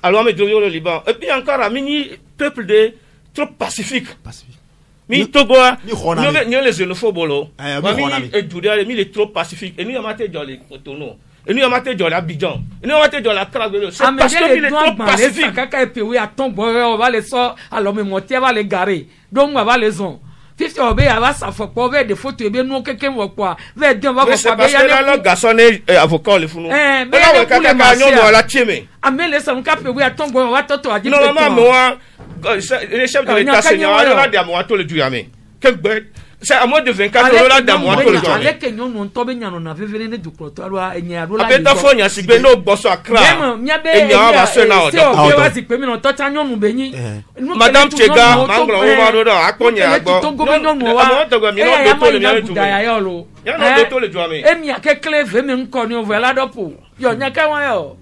Alors, le Liban. Et puis encore, un mini peuple de trop pacifique. Mi Togo ni les xénophobes mi les trop pacifique et nous amate jolé Cotonou et nous amate jolé Abidjan et nous amate jolé Accra c'est parce que il est trop pacifique kaka et oui attends on va les sort alors me monter va les garer donc on va les on fifty obe ava sa fo po ve de photo ebe nu keke mo kwa ve den va ko pa be ya le garçon avocat le funu be ya kaka ka nyon do la tieme amele sa nka pe we atongo wa toto adi non maman moi le chef de l'état seigneur là de moi to le duyame que c'est à moins de 24 $ dans moi to le duyame avec nyon non to be nyano na vevere ne du proto alo enya alo la abeta fo nya si be no boso akra enya va se na o do wa si pe mi no to ta nyonu benyi madame Chega manglo o ma do do akonya agbo to go nyonu wa to go mi no do to le mi tu ya yo no do to le duyame emi akekle ve mi nko ni o ve la dopo yo nya ka wa yo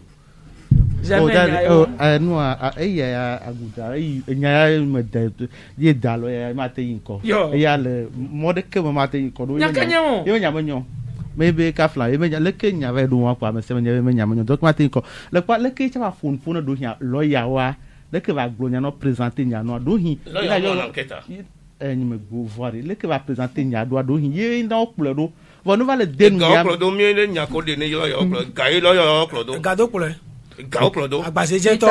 jamais nous aguda nya me de ye dalo ya mate yinko ya le mode ke mate yinko do yo nya menyo maybe ka fla e menya le ke nya ve do wa kwa me se menya menyo donc mate yinko le kwa le ke cha phone do nya lawyer wa le ke va glo nya no présenter nya no do hin lawyer no enquête ni me go voir le ke va présenter nya do hin ye nda okple do vo no va le denu ya do mi le nya ko de ne yo ga lawyer okple do ga do kule ga okple do agbase je to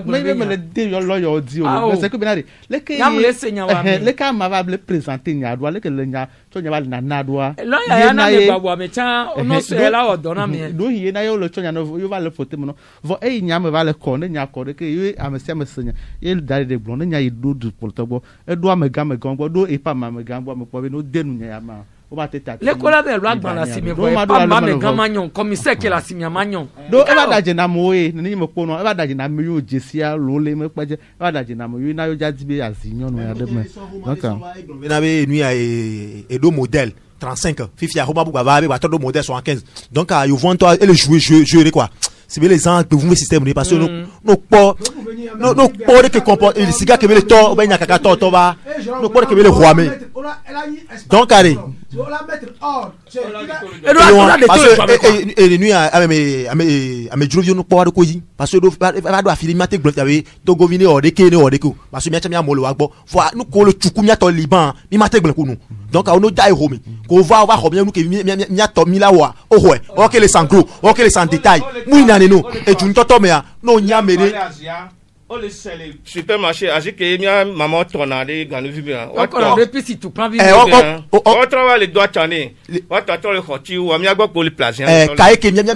mais le de yo lawyer di o c'est que benari le ke le ka ma va le présenter nya do le ke le nya to nya va na do lawyer ya na me gbagbo me cha no se la o do na me do hi na yo le to nya no yo va le photo mo no vo nya me va le ko ne nya ko de ke yo amese amese nya ye dare de blon nya do du portabo e do amega go do e pa ma mega go me po be no denu nya ya ma le kola be lo agban la simi bo pa ma me gan manyon commissaire ke la simi manyon do e ba daje na mo e ni mo ko no e ba daje na me yo jesia lo le me peje e ba daje na mo yo na yo jadibe azinyo no ya de me donc na be nu ya e do modèle 35 fifi ya roba ba be ba to do modèle 75 donc you vont toi et le jouer quoi c'est bien les gens que vous me système parce que no po que comporte le cigare que le to ben nyaka to ba no po que le roi mais donc allez et nuit à me jrovio no po ko yi parce que va do afili mate glot yawe to govine o de kene o de ko parce que mi acha mo lo agbo fo no ko lo chuku mi ato liban mi mate glot ko no donc on no dai homi ko va ko bien no ke mi ato mi la wa o ho o ke le sangro o ke le sans détail mu ina ne no e jun toto me no nya mere o le sele supermarché azike mi maman tonade ganu vibia o ko le pisi tu prend o travail le doit tane o to le khoti o mi agbo ko le place kai ke mi no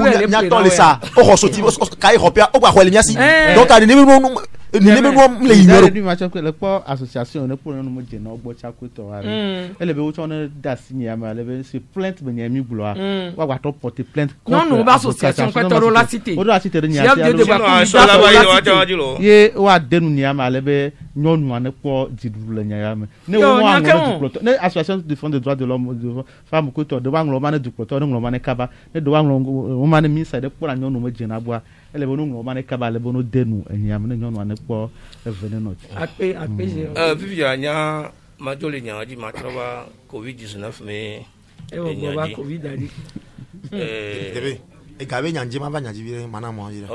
mi to le sa o ho soti kai hopia o gba ho le mi asi donc ani ni me no le ignore du match que le po association ne pour no mo je na ogbo cha ko to are ele be wo chona da sinya ma le be se plainte be nyami bulo wa wa to porter plainte non ba association ko to la cité o do la cité de nya ye wa denu nya ma le be nyonu an po didu le nya ya me ne wo wa ngoro du ploto ne association de défense des droits de l'homme de femme ko to de wa ngoro ma ne du ploto ne ngoro ma ne kaba ne de wa ngoro wo ma ne mi side pour la nyonu mo je na boa ele bo no ngoro ma ne kaba le bo no denu nya me ne nyonu an po veneno ape vivia nya majoli nya di matrova covid-19 me e wo ba covid ali e gabe nya njema ba nya jibire mana mo jira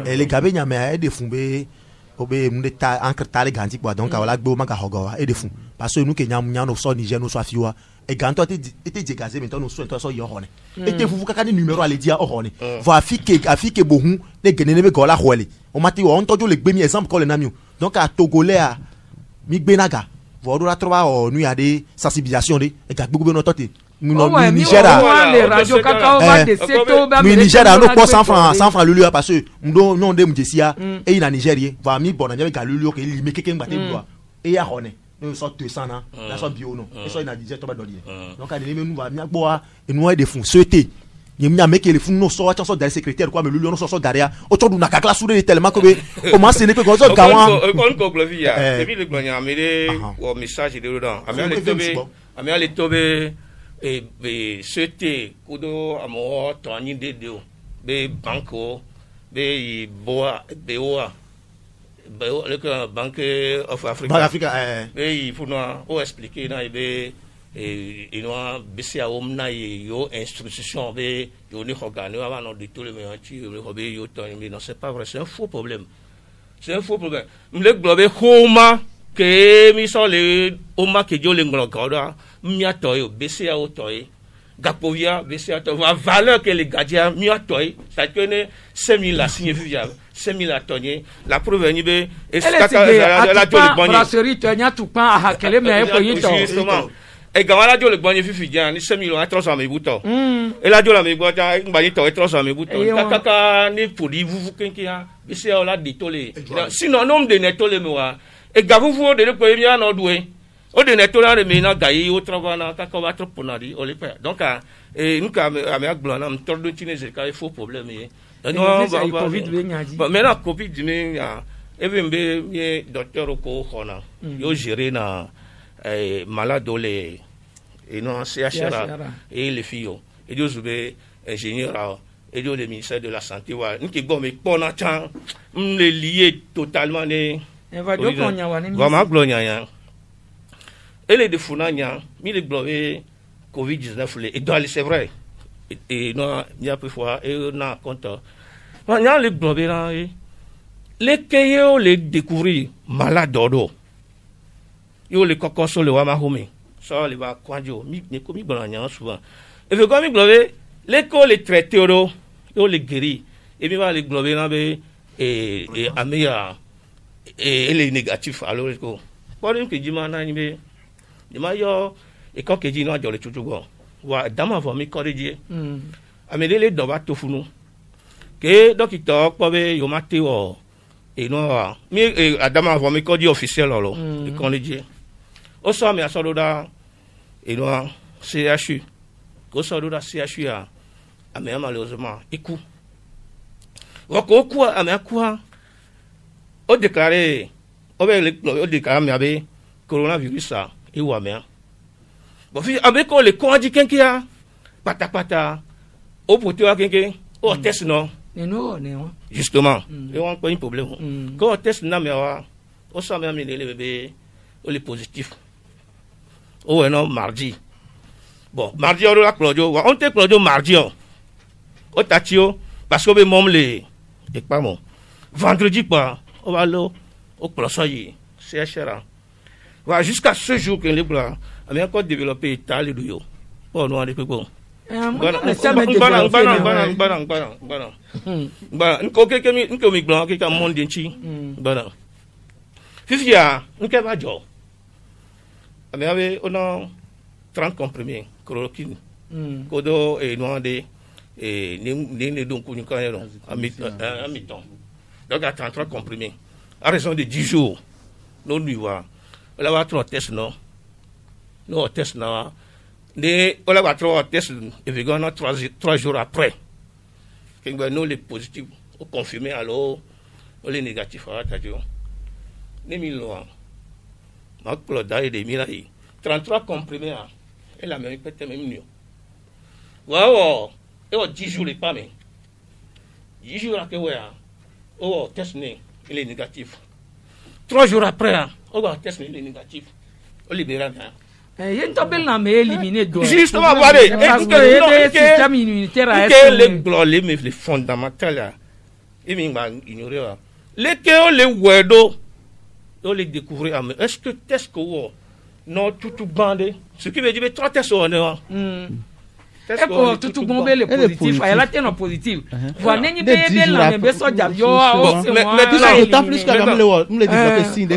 e le gabe nya me e de fumbe obe mu de ta encre ta le ganti quoi donc wala gbo ma ka hogo e de fun parce que nous ke nya no so Niger no so afiwa e ganto était dégazé maintenant no so so yo hone e te fufu kaka ni numéro ale dia o hone va afike bohun de genene be gola hwele o mati o ntojo le gbe mi exemple ko le namio donc à togolais a mi gbenaga vodo la trova o nu ya de sensibilisation de e ga gbogbo no tote no Nigeria les radio kaka o va de seto ba mi Nigeria no ko 100 francs lulu parce que ndo non de mjesia e na Nigeria va mi bona nyabe ga lulu ke li me keke ngba te mwa e ya hone no so 200 na la so bio no e so na Nigeria to ba doli donc a de me nu va mi agbo a e nu e de fun souhaiter yemnya meke le fun no so cha so dari secrétaire quoi mais lulu no so daria o to du na kakla sou de tellement que o ma se ne pe ko so gawan ko glovia e bi le glonya mere o message de rodon amia le tobe e souhaiter kudo amo to ani de be banco be boa le banque of Africa be il faut no expliquer na be et nous baissé à omna yo instruction be yo ni organe avant non de tout le monde yo be yo ton mais non c'est pas vrai, c'est un faux problème le globe homa que mi so le oma que yo le nglogoda mi atoyo baissé à otoy gapovia baissé à to valeur que les gardiens mi atoy ça que 5000 la signifie 5000 la tonnier la preuve ni be et la brasserie tonya tout pan a kele me ko yito e gawala jo le gbanye fifi jan ni 5000 a 300 me buto e la jo la me buto ngba ni to 300 me buto kaka ni podi vuvu kenkia bi se o la ditole sinon nom de netole me wa e gavuvu de le ko mi na doué o de netole na me na gayi o travana kaka wa trop na di o le pa donc e nka ame agblon na mtordo chinese ka faux problème e non covid be nyaji mais na covid ni ya even be ye docteur ko khona yo gérer na malade les et non CHRA et les filles et Dieu be ingénieur et le ministère de la Santé. Nous qui bon, mais pour l'instant, on est lié totalement. Vraiment, gloria. Et les défounania, mais les glorieux Covid-19, et c'est vrai. Et non, il y a parfois, et on a compte. Il y a les glorieux, les caillots les découvrir malades d'odo. Yo les cocos le wamahome. Ça, les va quadjo, mi komi glorieux souvent. Et puis, comme l'école les traité, yo les guérit. Et puis, les glorieux, et améa, et les négatifs, alors, pour une que je m'en ai yo et quand que dit non le chuchugo wa dama vo mi corriger amele do ba to funu ke docteur ko be yo mate wo e no mi adama vo mi corriger officiel lo e corriger o so mi aso da e no CHU ko so da CHU a ame malheureusement iku wa ko ku ame akua o déclarer o déclarer mi abe coronavirus a et ouais, mais bon, avec les coins du Kenkia, pata, au poteau à Kenké, au test non. Justement, il y a un problème. Quand on teste, on s'en met les bébés, on est positif. Oh, non, mardi. Bon, mardi, on a Claudio, on te Claudio mardi, on t'attire, parce qu'on veut même les. Et pas bon. Vendredi, quoi, on va aller au Closoyer, c'est cher. Voilà, jusqu'à ce jour que les blancs avaient encore développé Italie du yo. Oh non, les people. Fifia, nous qu'est pas jo. Mais avec on a 30 comprimés chloroquine. Kodo et noandé et né donc nous quand à mi-temps. Donc à 33 comprimés. À raison de 10 jours. Nous lui voir. On va trop test non. Nous test non. On va trop test et puis on a 3 jours après. Quand nous les positifs au confirmé alors les négatifs à tadio. Les milois. Ma cloda et des mirai. 33 comprimés et la même peut-être même mieux. Waouh. Et on 10 jours les pas mais. 10 jours après ouais. Oh test né il est négatif. 3 jours après on va tester les négatifs. On libère il y a une table là mais éliminer donc justement voilà le système immunitaire a les fondamentaux là et même ignorer les que les wedo on les découvrir est-ce que test que non tout bandé ce qui veut dire 3 tests on est eko tutu bombe le positif ayala teno positif voilà neni be la membe so javio mais tout ça autant plus qu'à me le développer signe de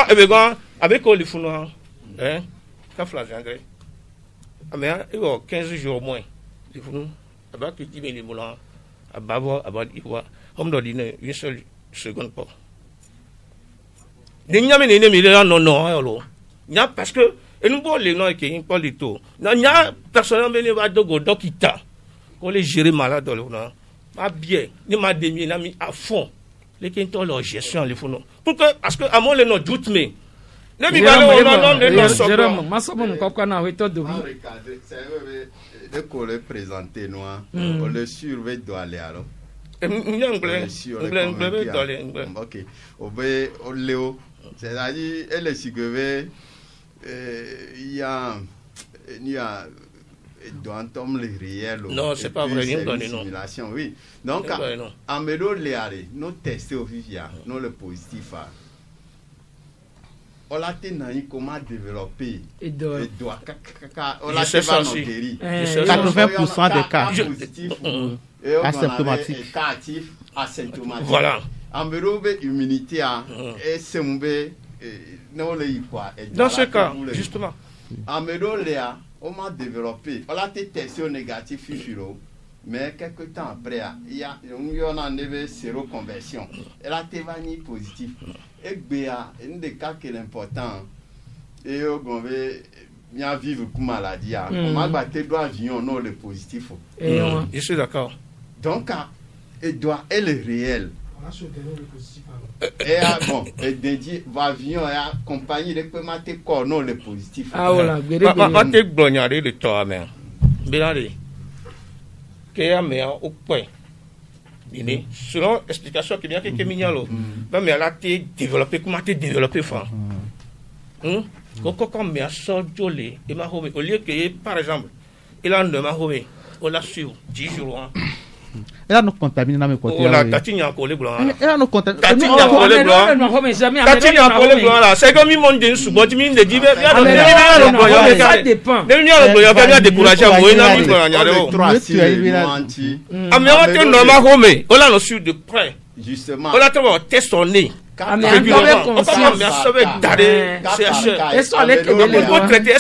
tant avec les founoirs hein ça flash engrais mais il y a 15 jours au moins les founoirs avec qui dit les moulins à bavo à badiwa on doit dîner une seule seconde pas non parce que et nous bon les noms qui pas du tout non y a personne mais va dogo dokita qu'on les gérer malade là pas bien ni m'a demi n'a mis à fond les qui ont leur gestion les font pourquoi parce que à mon les non doute mais les mi non les non so Jérôme masomo nkoko na weto do c'est de quoi le présenter noir on le surveille doit aller alors ok au Léo c'est-à-dire elle est sigurée il y a dans les réels non c'est pas vrai une simulation oui donc en mélo les nous tester au vivia nous le positif on l'a tenu comment développer et doit on l'a fait 80% des cas positifs asymptomatiques cas actifs asymptomatiques voilà en mélo immunité et c'est non les quoi dans ce cas justement en mélo on m'a développé on l'a testé négatif fifilo mais quelques temps après il y a un zéro conversion elle a été positif et bien un des cas qui est important et on va bien vivre comme maladie on m'a battu doit avion non le positif je suis d'accord donc elle doit elle est réelle Et bon, et dédié avion et compagnie de peut mater corps non le positif. Ah voilà, ma te glognare le to amen. Bilari. Que ya me au point. Ini selon explication que bien que mignalo. Ba me la te développer comment te développer fa. Koko me a so jolé et ma home au lieu que par exemple, il a ne ma home on l'a sur 10 jours. Ela não contamina na meu côté. Ela tatinha ko le blanc. Ela não contamina. Tatinha ko le blanc. Tatinha ko le blanc là. C'est comme mon din subo ti min de di be ya do. Ça dépend. Ne ni ala blanc ya décourager mo ina mi blanc ya o. Ami o te no ma home. O la no sur de près. Justement. O la te o test son nez. Est-ce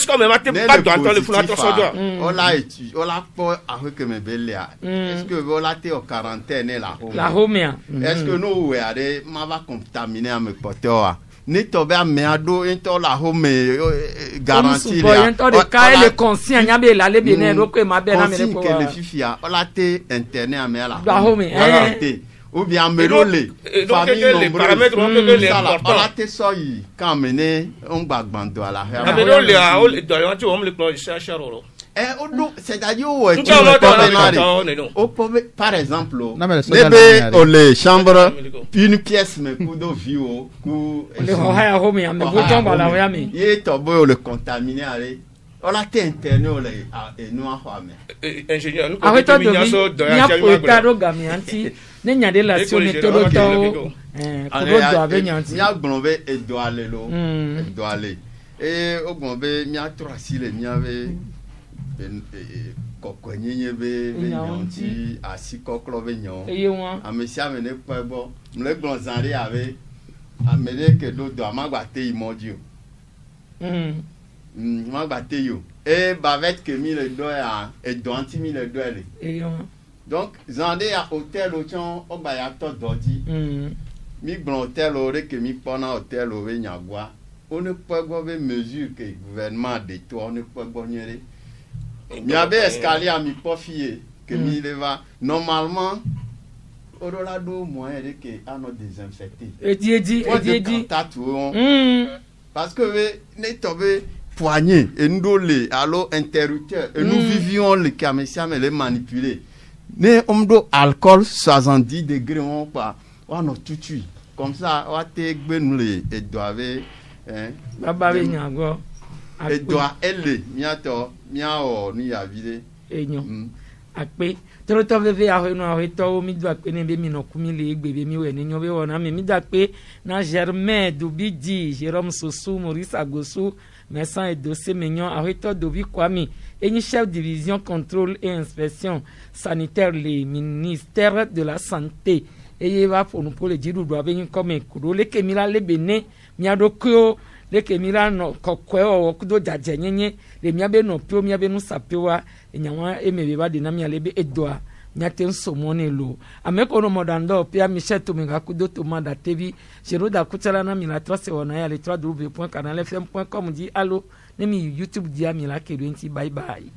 qu'on me mate pas dans le fond est-ce que vous êtes en quarantaine la home est-ce que nous va contaminer à me porter ni tobe ameado into la home garantie le cas le conscient nyabe la le bien ro ko ma be na me ko le fifia ola te internet amela la home ou bien melolé famille les paramètres on a te soyi quand mener on bagbando à la melolé a o do tu on le close chercher ro c'est-à-dire par exemple les chambres une pièce mais coup de vie le hoya home ya me boton bala ya me ye to boy le contaminer aller on a été interné et nous en famille ingénieur nous ko mi nyaso do ya chalma gamianti ne nya de la sone to do ko do ave nyanti nya gbonbe e do ale lo e do ale e ogbonbe nya trasi le nya be kokwenye be nyanti asi koklo be nyon eye won amesia me ne pebo mle gbon zanre ave amede ke do amagba te imodio magba te yo e bavette que mi le do ya e do anti mi le do ele eye won donc zande ya hôtel o chon o ba ya to dodi mi gbon hôtel o re ke mi pona hôtel o we nyagwa on ne peut pas mesure que gouvernement de toi on ne peut pas nyere mi abe escalier a mi pofier que mi le va normalement orola do moyen de que a no désinfecter et parce que ne tobe poignée et ndole allo interrupteur et nous vivions le camécia mais les manipuler ne omdo alcool 70 degrés on pas on no tutu comme ça on te gbe nous les et doivent baba be nyago et doit elle miato miao ni avide enyo akpe toro to ve a ho no ho to mi do akpe ne be mi no kumi le egbe be mi we ne nyo be wona mi do akpe na Germain Dubidi Jérôme Sossou Maurice Agosu Messan et dossier mignon a ho Dovi Kwami et chef division contrôle et inspection sanitaire les ministères de la santé et va pour nous pour le dire doit venir comme kuro le kemila le bene miadokyo le kemila no kokwe o kudo jajenyenye le miabe no pio miabe no sapewa enyanwa emebe ba de na mialebe edoa nyate nsomone lo ameko no modando pia Michel Tominga kudo tomanda TV jeroda kutala na mila 3 se wona ya le 3w.canalfm.com dit allo nemi YouTube dia mila kedwenti bye bye.